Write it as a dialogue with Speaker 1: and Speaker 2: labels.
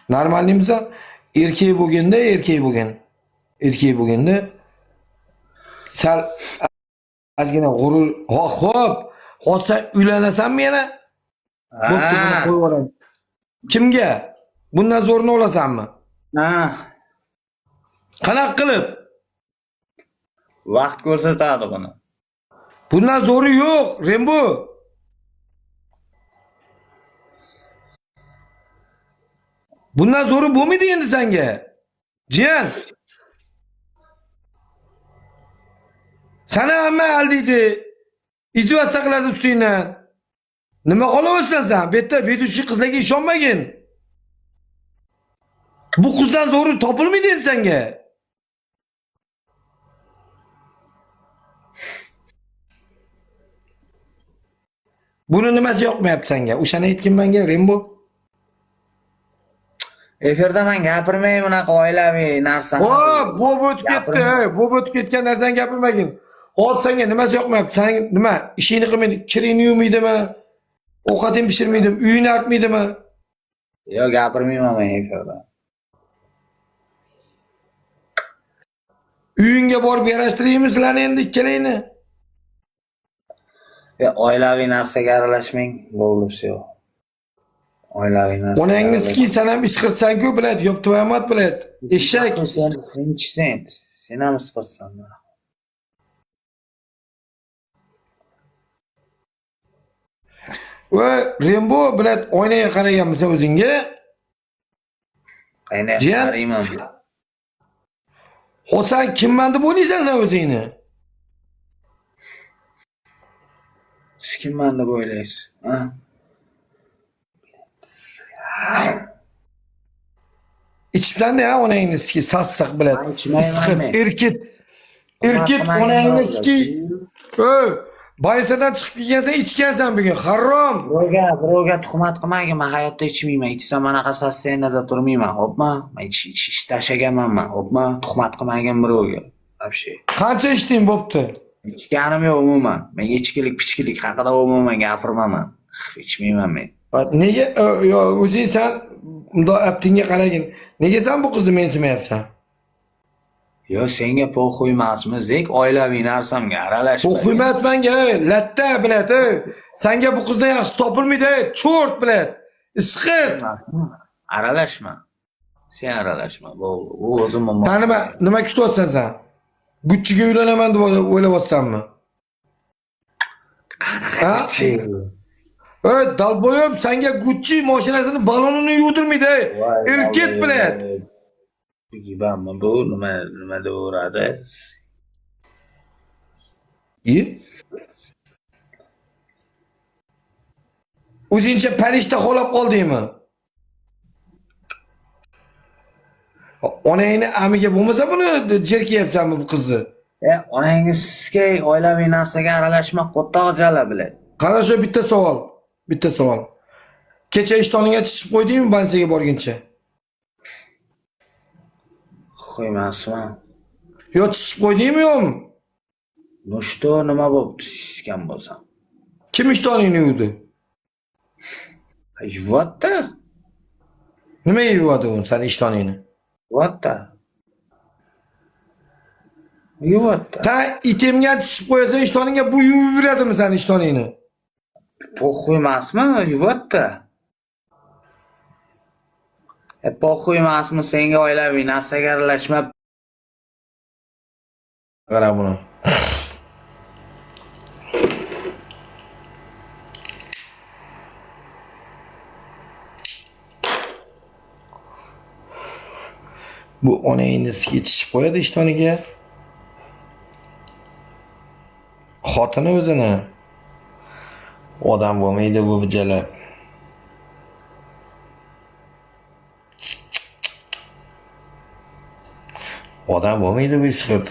Speaker 1: Normalimiz erkeği bugün de erkeği bugün. Erkeği bugün de sal azgina g'urur. Xo'p. Hozir uylanasanmi yana? Bo'pti, buni
Speaker 2: Ha.
Speaker 1: qo'yib yuboraman. Kimga? Bundan zo'rini olasanmi?
Speaker 2: Ha.
Speaker 1: Qanaqa qilib?
Speaker 2: Vaqt ko'rsatadi buni.
Speaker 1: Bundan zo'ri yo'q, Rembo. Bundan zo'ri bo'lmaydi endi senga. Jiyan. Sana hamma aldiydi. İzdivat saqladi ustingdan. Nima qolyapsan sen? Bu yerda bedushi qizlarga ishonmagin. Bu qizdan zo'ri topilmaydi endi senga. Buni nimasi yoqmayapti senga? O'shani aytgin menga, Rembo.
Speaker 2: Efirda men gapirmay bunaqa oilaviy narsani.
Speaker 1: Bu o'tib ketdi. Bu o'tib ketgan narsani gapirmagin. Hozir senga nimasi yoqmayapti? Sen nima? Ishingni qilmaydi, kiringni yuvmaydimi? Ovqating pishirmaydimi? Uyingni artmaydimi?
Speaker 2: Yo'q, gapirmayman men efirda.
Speaker 1: Uyingga borib yarashtiraymi sizlarni endi ikkalangni?
Speaker 2: Oilaviy narsaga aralashmang, bo'ldi yo'q. Oilaviy narsa.
Speaker 1: Onangni sen ham ish qilsan-ku, biladi, yo'q tvoyamat biladi. Eshak.
Speaker 2: Sen ham isqirsan.
Speaker 1: Va Rembo biladi, oynaga qaraganmisan o'zingga?
Speaker 2: Qayna
Speaker 1: Jiyan.
Speaker 2: qarayman.
Speaker 1: O sen kimman deb o'ylaysan sen o'zingni?
Speaker 2: Siz kimman deb o'ylaysiz? Ha?
Speaker 1: İçipsan ya onangni sassiq biladi.
Speaker 2: Ben içmayman
Speaker 1: Isqir,
Speaker 2: men.
Speaker 1: erkit. Erkit onangni baysadan chiqib kelgansan, ichgansan bugun. Harom.
Speaker 2: Birovga tuhmat qilmagin, men hayotda ichmayman. Ichsam anaqa sosteniyada turmayman, xo'pmi? Men ichish tashlaganman, xo'pmi? Tuhmat qilmagin birovga. Вообще.
Speaker 1: Qancha ichding bo'pti?
Speaker 2: Ichganim yo'q umuman. Men ichkilik, pichkilik haqida umuman gapirmayman. Ichmayman men.
Speaker 1: Nega o'zing sen unda aptingga qaragin. Nega sen bu qizni mensimayapsan?
Speaker 2: Yo, senga po'xuy emasmi? Zek oilaviy narsamga aralashma.
Speaker 1: O'qi emas menga, latta biladi. Senga bu qizdan yaxshi topilmaydi, cho'rt biladi. Isqirt.
Speaker 2: Aralashma. Sen aralashma. Bu o'zim muammo.
Speaker 1: Sen nima kutyapsan sen? Gucciga uylanaman deb o'ylayapsanmi? Ha? Dalboyib senga Gucci mashinasini balonini yuvdirmaydi. Erkit biladi.
Speaker 2: Gibanmi bu? Nima deyaveradi?
Speaker 1: O'zingcha parishta xo'lab qoldingmi? Onangni amiga bo'lmasa buni jerkiyapsanmi bu qizni?
Speaker 2: Onangizga oilaviy narsaga aralashma qo'rqoq jala biladi.
Speaker 1: Qara shu bitta savol. Bitta savol. Kecha ishtoningga chiqib qo'ydingmi bansiga borguncha?
Speaker 2: Qo'ymasman.
Speaker 1: Yo chiqib qo'ydingmi yo'qmi?
Speaker 2: Nushto nima bo'pti shishgan bo'lsam?
Speaker 1: Kim ishtoningni yuvdi?
Speaker 2: Yuvotda.
Speaker 1: Nima yuvadi u sen ishtoningni?
Speaker 2: Yuvotda. Yuvotda.
Speaker 1: Sen itemga chiqib qo'yasan ishtoningga bu yuvib yuradimi sen ishtoningni?
Speaker 2: Po'xuy emasmi? Yuvotda. Po'xuy emasmi? Senga oilaviy narsaga aralashma.
Speaker 1: Qara buni. Bu onangni yetishib qo'yadi ishtoniga. Xotini o'zini. Odam bo'lmaydi bu bijala. Odam bo'lmaydi bu isqirt.